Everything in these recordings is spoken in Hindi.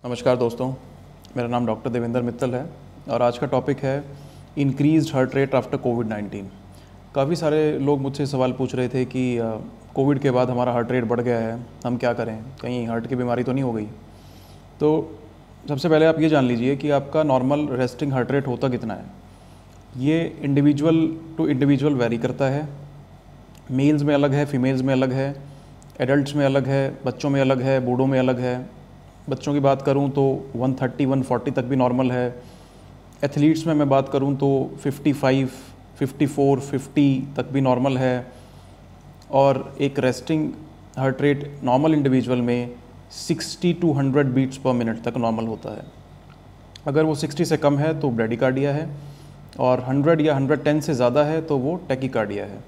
नमस्कार दोस्तों, मेरा नाम डॉक्टर देवेंद्र मित्तल है और आज का टॉपिक है इंक्रीज्ड हार्ट रेट आफ्टर कोविड-19। काफ़ी सारे लोग मुझसे सवाल पूछ रहे थे कि कोविड के बाद हमारा हार्ट रेट बढ़ गया है, हम क्या करें, कहीं हार्ट की बीमारी तो नहीं हो गई। तो सबसे पहले आप ये जान लीजिए कि आपका नॉर्मल रेस्टिंग हार्ट रेट होता कितना है। ये इंडिविजुअल टू इंडिविजुअल वेरी करता है। मेल्स में अलग है, फीमेल्स में अलग है, एडल्ट्स में अलग है, बच्चों में अलग है, बूढ़ों में अलग है। बच्चों की बात करूं तो 130-140 तक भी नॉर्मल है। एथलीट्स में मैं बात करूं तो 55, 54, 50 तक भी नॉर्मल है। और एक resting heart rate normal individual में 60 to 100 बीट्स पर मिनट तक नॉर्मल होता है। अगर वो 60 से कम है तो ब्रेडिकार्डिया है और 100 या 110 से ज़्यादा है तो वो टैकीकार्डिया है।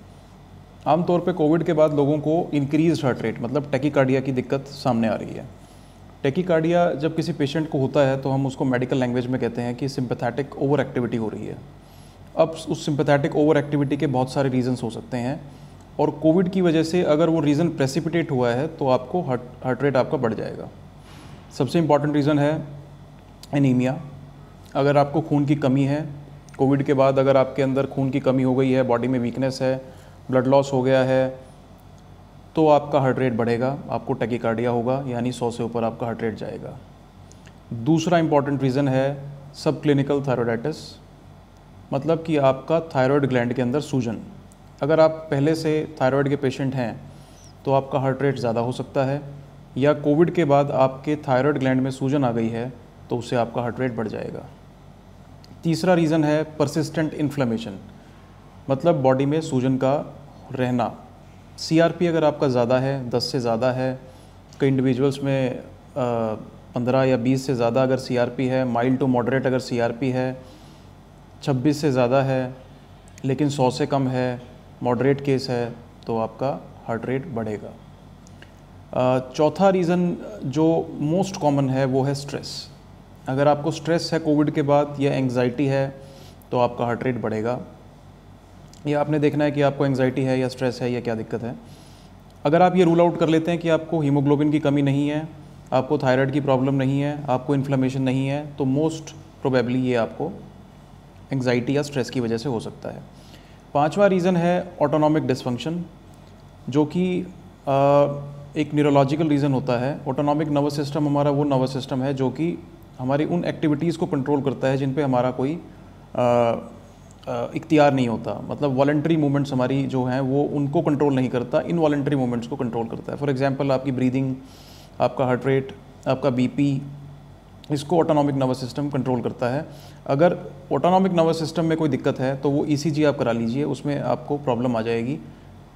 आमतौर पे कोविड के बाद लोगों को इंक्रीज्ड हार्ट रेट मतलब टैकीकार्डिया की दिक्कत सामने आ रही है। टैकीकार्डिया जब किसी पेशेंट को होता है तो हम उसको मेडिकल लैंग्वेज में कहते हैं कि सिंपैथेटिक ओवर एक्टिविटी हो रही है। अब उस सिंपैथेटिक ओवर एक्टिविटी के बहुत सारे रीजंस हो सकते हैं और कोविड की वजह से अगर वो रीज़न प्रेसिपिटेट हुआ है तो आपको हार्ट रेट आपका बढ़ जाएगा। सबसे इम्पॉर्टेंट रीज़न है एनीमिया। अगर आपको खून की कमी है, कोविड के बाद अगर आपके अंदर खून की कमी हो गई है, बॉडी में वीकनेस है, ब्लड लॉस हो गया है, तो आपका हार्ट रेट बढ़ेगा, आपको टैकीकार्डिया होगा, यानी 100 से ऊपर आपका हार्ट रेट जाएगा। दूसरा इंपॉर्टेंट रीज़न है सब क्लिनिकल थायराइडाइटिस, मतलब कि आपका थायराइड ग्लैंड के अंदर सूजन। अगर आप पहले से थायराइड के पेशेंट हैं तो आपका हार्ट रेट ज़्यादा हो सकता है, या कोविड के बाद आपके थायराइड ग्लैंड में सूजन आ गई है तो उससे आपका हार्ट रेट बढ़ जाएगा। तीसरा रीज़न है परसिस्टेंट इन्फ्लेमेशन, मतलब बॉडी में सूजन का रहना। CRP अगर आपका ज़्यादा है, 10 से ज़्यादा है, कई इंडिविजुअल्स में 15 या 20 से ज़्यादा अगर CRP है, माइल्ड टू मॉडरेट अगर CRP है, 26 से ज़्यादा है लेकिन 100 से कम है, मॉडरेट केस है, तो आपका हार्ट रेट बढ़ेगा। चौथा रीज़न जो मोस्ट कॉमन है वो है स्ट्रेस। अगर आपको स्ट्रेस है कोविड के बाद या एंग्जाइटी है तो आपका हार्ट रेट बढ़ेगा। या आपने देखना है कि आपको एंग्जाइटी है या स्ट्रेस है या क्या दिक्कत है। अगर आप ये रूल आउट कर लेते हैं कि आपको हीमोग्लोबिन की कमी नहीं है, आपको थायराइड की प्रॉब्लम नहीं है, आपको इन्फ्लेमेशन नहीं है, तो मोस्ट प्रोबेबली ये आपको एंग्जाइटी या स्ट्रेस की वजह से हो सकता है। पांचवा रीज़न है ऑटोनॉमिक डिसफंक्शन, जो कि एक न्यूरोलॉजिकल रीज़न होता है। ऑटोनॉमिक नर्वस सिस्टम हमारा वो नर्वस सिस्टम है जो कि हमारी उन एक्टिविटीज़ को कंट्रोल करता है जिन पे हमारा कोई इख्तियार नहीं होता। मतलब वॉलंटरी मूवमेंट्स हमारी जो हैं वो उनको कंट्रोल नहीं करता, इनवॉलंटरी मूवमेंट्स को कंट्रोल करता है। फॉर एग्जांपल आपकी ब्रीदिंग, आपका हार्ट रेट, आपका BP, इसको ऑटोनॉमिक नर्वस सिस्टम कंट्रोल करता है। अगर ऑटोनॉमिक नर्वस सिस्टम में कोई दिक्कत है तो वो ECG आप करा लीजिए, उसमें आपको प्रॉब्लम आ जाएगी।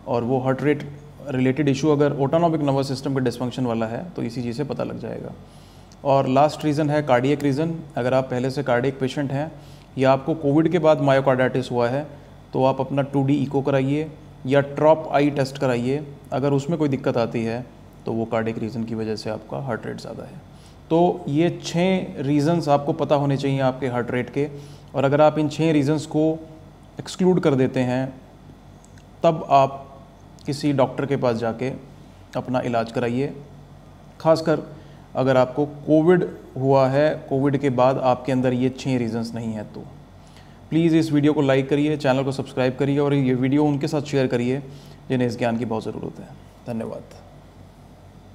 और वो हार्ट रेट रिलेटेड इशू अगर ऑटोनॉमिक नर्वस सिस्टम के डिसफंक्शन वाला है तो ECG से पता लग जाएगा। और लास्ट रीज़न है कार्डियक रीज़न। अगर आप पहले से कार्डियक पेशेंट हैं या आपको कोविड के बाद मायोकार्डाइटिस हुआ है तो आप अपना 2D इको कराइए या ट्रॉप आई टेस्ट कराइए। अगर उसमें कोई दिक्कत आती है तो वो कार्डियक रीज़न की वजह से आपका हार्ट रेट ज़्यादा है। तो ये 6 रीज़न्स आपको पता होने चाहिए आपके हार्ट रेट के, और अगर आप इन 6 रीज़न्स को एक्सक्लूड कर देते हैं तब आप किसी डॉक्टर के पास जाके अपना इलाज कराइए। खासकर अगर आपको कोविड हुआ है, कोविड के बाद आपके अंदर ये 6 रीज़न्स नहीं है तो प्लीज़ इस वीडियो को लाइक करिए, चैनल को सब्सक्राइब करिए और ये वीडियो उनके साथ शेयर करिए जिन्हें इस ज्ञान की बहुत ज़रूरत है। धन्यवाद।